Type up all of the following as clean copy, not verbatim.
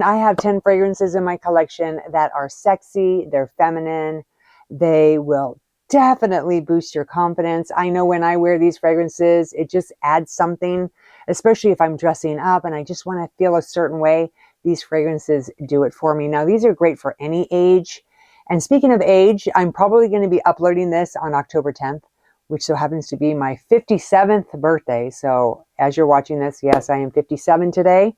I have 10 fragrances in my collection that are sexy, they're feminine, they will definitely boost your confidence. I know when I wear these fragrances, it just adds something, especially if I'm dressing up and I just want to feel a certain way. These fragrances do it for me. Now, these are great for any age. And speaking of age, I'm probably going to be uploading this on October 10th, which so happens to be my 57th birthday. So as you're watching this, yes, I am 57 today.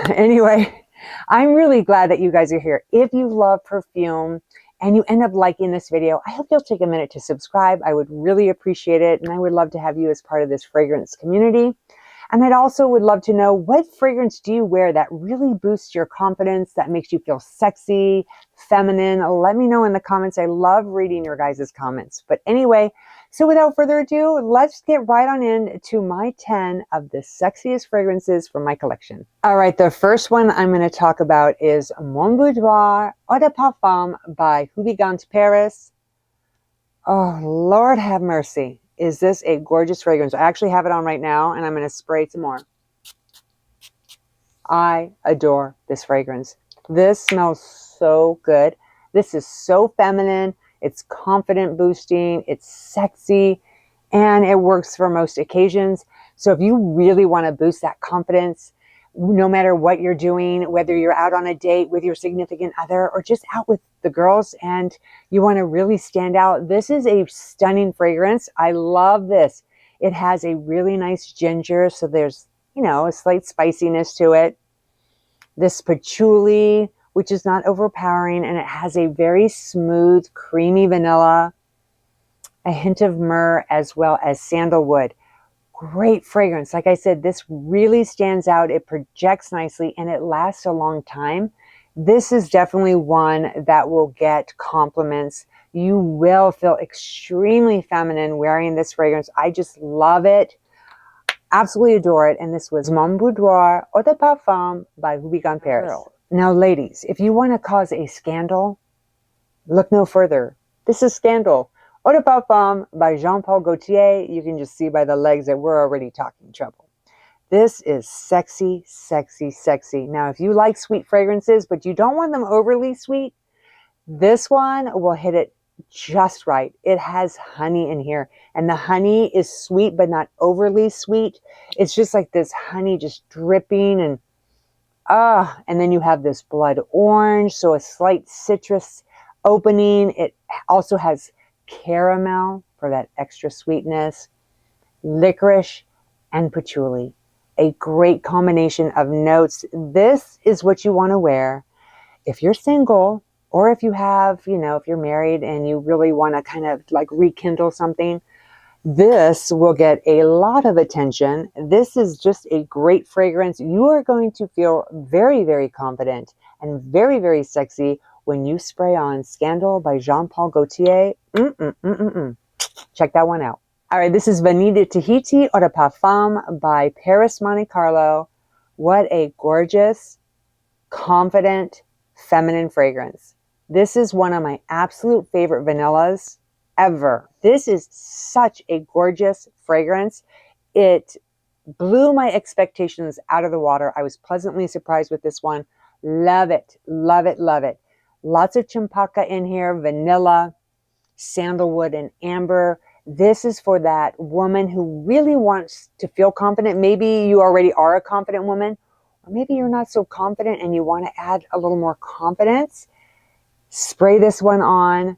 Anyway, I'm really glad that you guys are here. If you love perfume and you end up liking this video, I hope you'll take a minute to subscribe. I would really appreciate it. And I would love to have you as part of this fragrance community. And I'd also would love to know, what fragrance do you wear that really boosts your confidence, that makes you feel sexy, feminine? Let me know in the comments. I love reading your guys' comments. But anyway, so without further ado, let's get right on in to my 10 of the sexiest fragrances from my collection. All right, the first one I'm going to talk about is Mon Boudoir Eau de Parfum by Houbigant Paris. Oh, Lord have mercy. Is this a gorgeous fragrance? I actually have it on right now, and I'm going to spray some more. I adore this fragrance. This smells so good. This is so feminine. It's confident boosting. It's sexy, and it works for most occasions. So if you really want to boost that confidence, no matter what you're doing, whether you're out on a date with your significant other or just out with the girls and you want to really stand out, this is a stunning fragrance. I love this. It has a really nice ginger, so there's, you know, a slight spiciness to it. This patchouli, which is not overpowering, and it has a very smooth, creamy vanilla, a hint of myrrh, as well as sandalwood. Great fragrance. Like I said, this really stands out. It projects nicely and it lasts a long time. This is definitely one that will get compliments. You will feel extremely feminine wearing this fragrance. I just love it. Absolutely adore it. And this was Mon Boudoir Eau de Parfum by Houbigant Paris. Now, ladies, if you want to cause a scandal, look no further. This is Scandal. Eau de Parfum by Jean-Paul Gaultier. You can just see by the legs that we're already talking trouble. This is sexy, sexy, sexy. Now, if you like sweet fragrances, but you don't want them overly sweet, this one will hit it just right. It has honey in here, and the honey is sweet, but not overly sweet. It's just like this honey just dripping, and and then you have this blood orange, so a slight citrus opening. It also has caramel for that extra sweetness, licorice, and patchouli. A great combination of notes. This is what you want to wear if you're single, or if you have, you know, if you're married and you really want to kind of like rekindle something. This will get a lot of attention. This is just a great fragrance. You are going to feel very, very confident and very, very sexy when you spray on Scandal by Jean-Paul Gaultier. Check that one out. All right, this is Vanille de Tahiti Eau de Parfum by Paris Monte Carlo. What a gorgeous, confident, feminine fragrance. This is one of my absolute favorite vanillas ever. This is such a gorgeous fragrance. It blew my expectations out of the water. I was pleasantly surprised with this one. Love it, love it, love it. Lots of champaca in here, vanilla, sandalwood, and amber. This is for that woman who really wants to feel confident. Maybe you already are a confident woman, or maybe you're not so confident and you want to add a little more confidence. Spray this one on,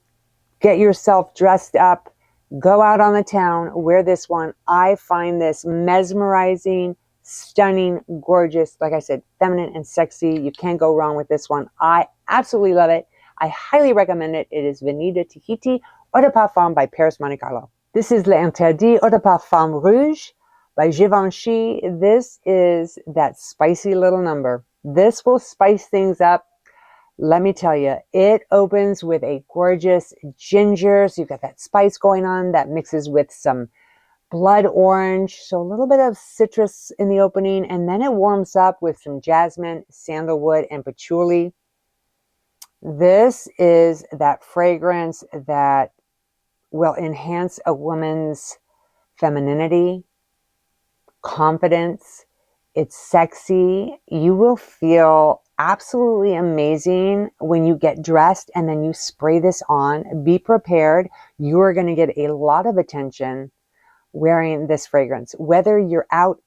get yourself dressed up, go out on the town, wear this one. I find this mesmerizing, stunning, gorgeous, like I said, feminine and sexy. You can't go wrong with this one. I absolutely love it. I highly recommend it. It is Vanille de Tahiti Eau de Parfum by Paris Monte Carlo. This is L'Interdit Eau de Parfum Rouge by Givenchy. This is that spicy little number. This will spice things up. Let me tell you, it opens with a gorgeous ginger. So you've got that spice going on that mixes with some blood orange. So a little bit of citrus in the opening, and then it warms up with some jasmine, sandalwood, and patchouli. This is that fragrance that will enhance a woman's femininity, confidence. It's sexy. You will feel absolutely amazing when you get dressed and then you spray this on. Be prepared. You are going to get a lot of attention wearing this fragrance. Whether you're out,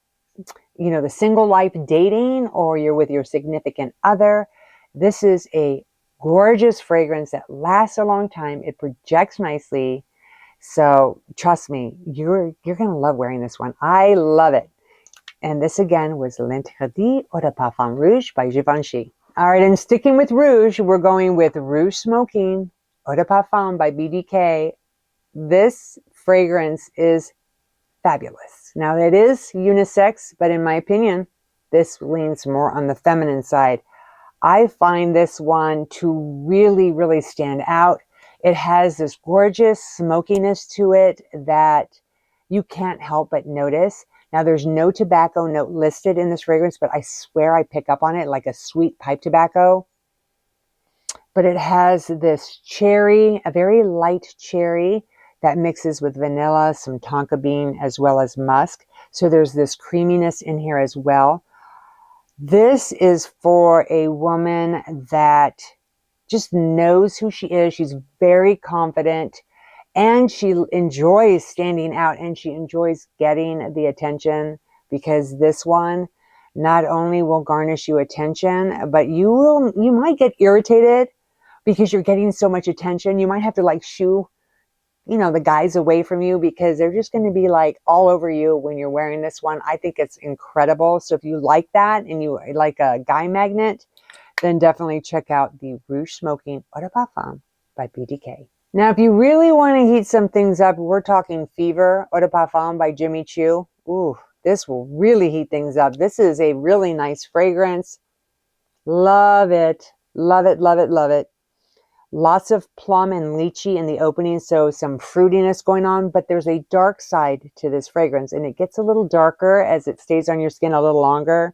the single life dating or you're with your significant other, this is a gorgeous fragrance that lasts a long time. It projects nicely. So trust me, you're going to love wearing this one. I love it. And this again was L'Interdit Eau de Parfum Rouge by Givenchy. All right, and sticking with Rouge, we're going with Rouge Smoking Eau de Parfum by BDK. This fragrance is fabulous. Now, it is unisex, but in my opinion, this leans more on the feminine side. I find this one to really, really stand out. It has this gorgeous smokiness to it that you can't help but notice. Now, there's no tobacco note listed in this fragrance, but I swear I pick up on it like a sweet pipe tobacco. But it has this cherry, a very light cherry that mixes with vanilla, some tonka bean, as well as musk. So there's this creaminess in here as well. This is for a woman that just knows who she is. She's very confident and she enjoys standing out and she enjoys getting the attention, because this one not only will garnish you attention, but you might get irritated because you're getting so much attention. You might have to like shoo the guys away from you because they're just going to be like all over you when you're wearing this one. I think it's incredible. So if you like that and you like a guy magnet, then definitely check out the Rouge Smoking Eau de Parfum by BDK. Now, if you really want to heat some things up, we're talking Fever Eau de Parfum by Jimmy Choo. Ooh, this will really heat things up. This is a really nice fragrance. Love it. Love it, love it, love it. Lots of plum and lychee in the opening, so some fruitiness going on, but there's a dark side to this fragrance, and it gets a little darker as it stays on your skin a little longer.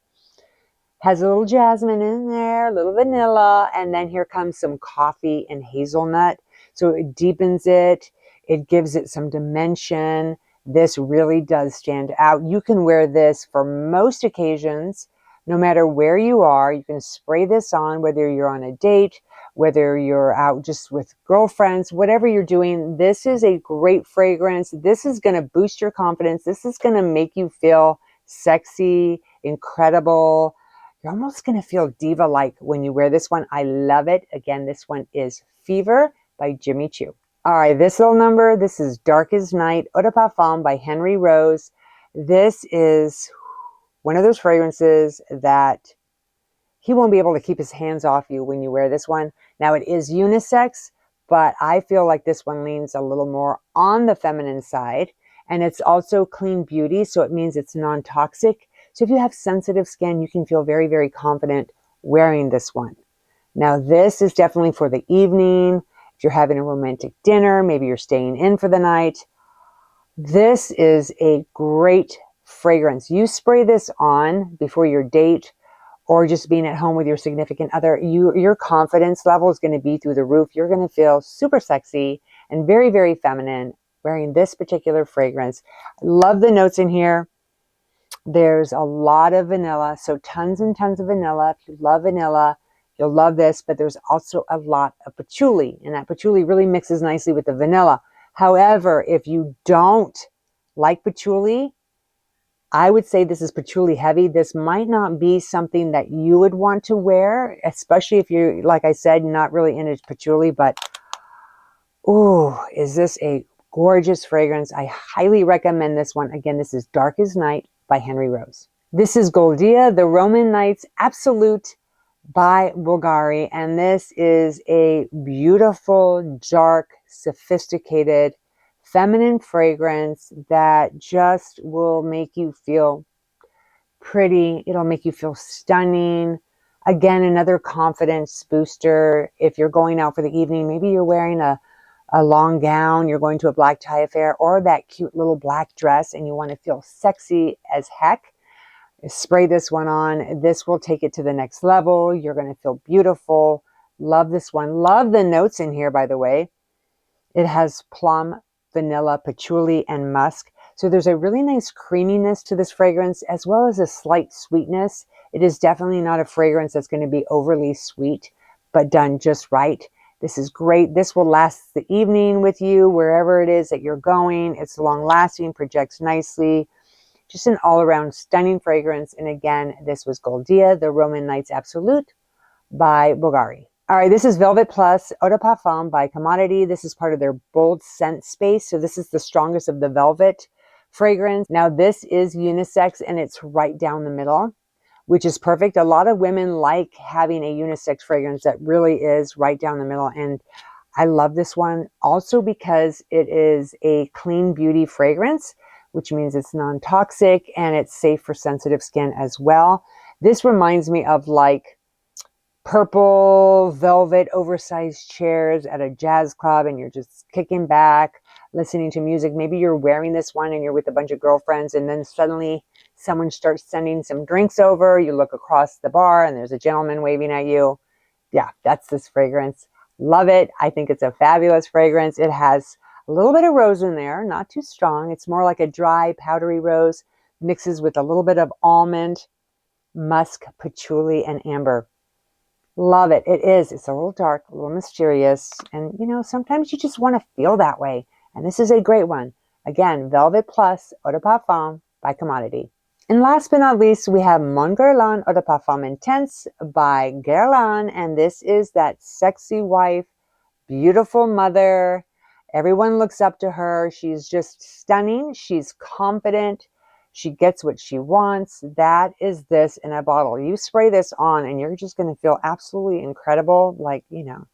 Has a little jasmine in there, a little vanilla, and then here comes some coffee and hazelnut. So it deepens it. It gives it some dimension. This really does stand out. You can wear this for most occasions, no matter where you are. You can spray this on, whether you're on a date, whether you're out just with girlfriends, whatever you're doing. This is a great fragrance. This is going to boost your confidence. This is going to make you feel sexy, incredible. You're almost going to feel diva-like when you wear this one. I love it. Again, this one is Fever by Jimmy Choo. All right, this little number, this is Dark as Night Eau de Parfum by Henry Rose. This is one of those fragrances that he won't be able to keep his hands off you when you wear this one. Now, it is unisex, but I feel like this one leans a little more on the feminine side. And it's also clean beauty, so it means it's non-toxic. So if you have sensitive skin, you can feel very, very confident wearing this one. Now, this is definitely for the evening. If you're having a romantic dinner, maybe you're staying in for the night. This is a great fragrance. You spray this on before your date or just being at home with your significant other, your confidence level is going to be through the roof. You're going to feel super sexy and very, very feminine wearing this particular fragrance. I love the notes in here. There's a lot of vanilla, so tons and tons of vanilla. If you love vanilla, you'll love this, but there's also a lot of patchouli, and that patchouli really mixes nicely with the vanilla. However, if you don't like patchouli, I would say this is patchouli heavy. This might not be something that you would want to wear, especially if you're, like I said, not really into patchouli, but ooh, is this a gorgeous fragrance. I highly recommend this one. Again, this is Dark as Night by Henry Rose. This is Goldia, the Roman Nights Absolute by Bulgari, and this is a beautiful, dark, sophisticated, feminine fragrance that just will make you feel pretty. It'll make you feel stunning. Again, another confidence booster. If you're going out for the evening, maybe you're wearing a long gown, you're going to a black tie affair, or that cute little black dress, and you want to feel sexy as heck, spray this one on. This will take it to the next level. You're going to feel beautiful. Love this one. Love the notes in here, by the way. It has plum, vanilla, patchouli, and musk. So there's a really nice creaminess to this fragrance, as well as a slight sweetness. It is definitely not a fragrance that's going to be overly sweet, but done just right. This is great. This will last the evening with you, wherever it is that you're going. It's long lasting, projects nicely. Just an all around stunning fragrance. And again, this was Goldia, the Roman Nights Absolute by Bulgari. All right, this is Velvet Plus Eau de Parfum by Commodity. This is part of their bold scent space. So this is the strongest of the Velvet fragrance. Now this is unisex and it's right down the middle, which is perfect. A lot of women like having a unisex fragrance that really is right down the middle. And I love this one also because it is a clean beauty fragrance, which means it's non-toxic and it's safe for sensitive skin as well. This reminds me of like purple velvet oversized chairs at a jazz club and you're just kicking back, listening to music. Maybe you're wearing this one and you're with a bunch of girlfriends and then suddenly someone starts sending some drinks over. You look across the bar and there's a gentleman waving at you. Yeah, that's this fragrance. Love it. I think it's a fabulous fragrance. It has a little bit of rose in there, not too strong. It's more like a dry, powdery rose, mixes with a little bit of almond, musk, patchouli, and amber. Love it. It is. It's a little dark, a little mysterious. And, you know, sometimes you just want to feel that way. And this is a great one. Again, Velvet Plus Eau de Parfum by Commodity. And last but not least, we have Mon Guerlain Eau de Parfum Intense by Guerlain. And this is that sexy wife, beautiful mother. Everyone looks up to her. She's just stunning. She's confident. She gets what she wants. That is this in a bottle. You spray this on and you're just going to feel absolutely incredible. Like, you know,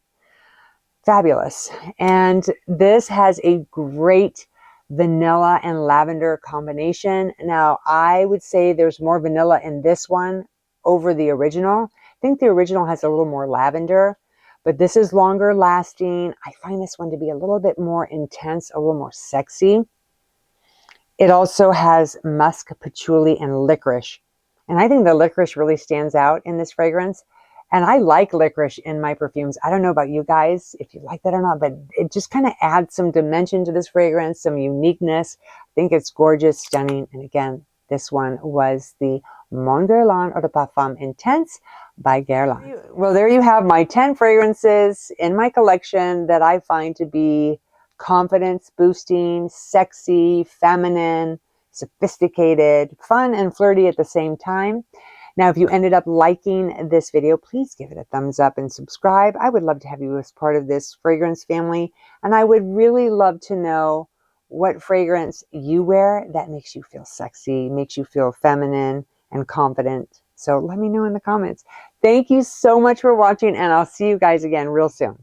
fabulous. And this has a great vanilla and lavender combination. Now, I would say there's more vanilla in this one over the original. I think the original has a little more lavender, but this is longer lasting. I find this one to be a little bit more intense, a little more sexy. It also has musk, patchouli, and licorice. And I think the licorice really stands out in this fragrance. And I like licorice in my perfumes. I don't know about you guys, if you like that or not, but it just kind of adds some dimension to this fragrance, some uniqueness. I think it's gorgeous, stunning. And again, this one was the Mon Guerlain Eau de Parfum Intense by Guerlain. Well, there you have my 10 fragrances in my collection that I find to be confidence boosting, sexy, feminine, sophisticated, fun, and flirty at the same time. Now, if you ended up liking this video, please give it a thumbs up and subscribe. I would love to have you as part of this fragrance family. And I would really love to know what fragrance you wear that makes you feel sexy, makes you feel feminine and confident. So let me know in the comments. Thank you so much for watching, and I'll see you guys again real soon.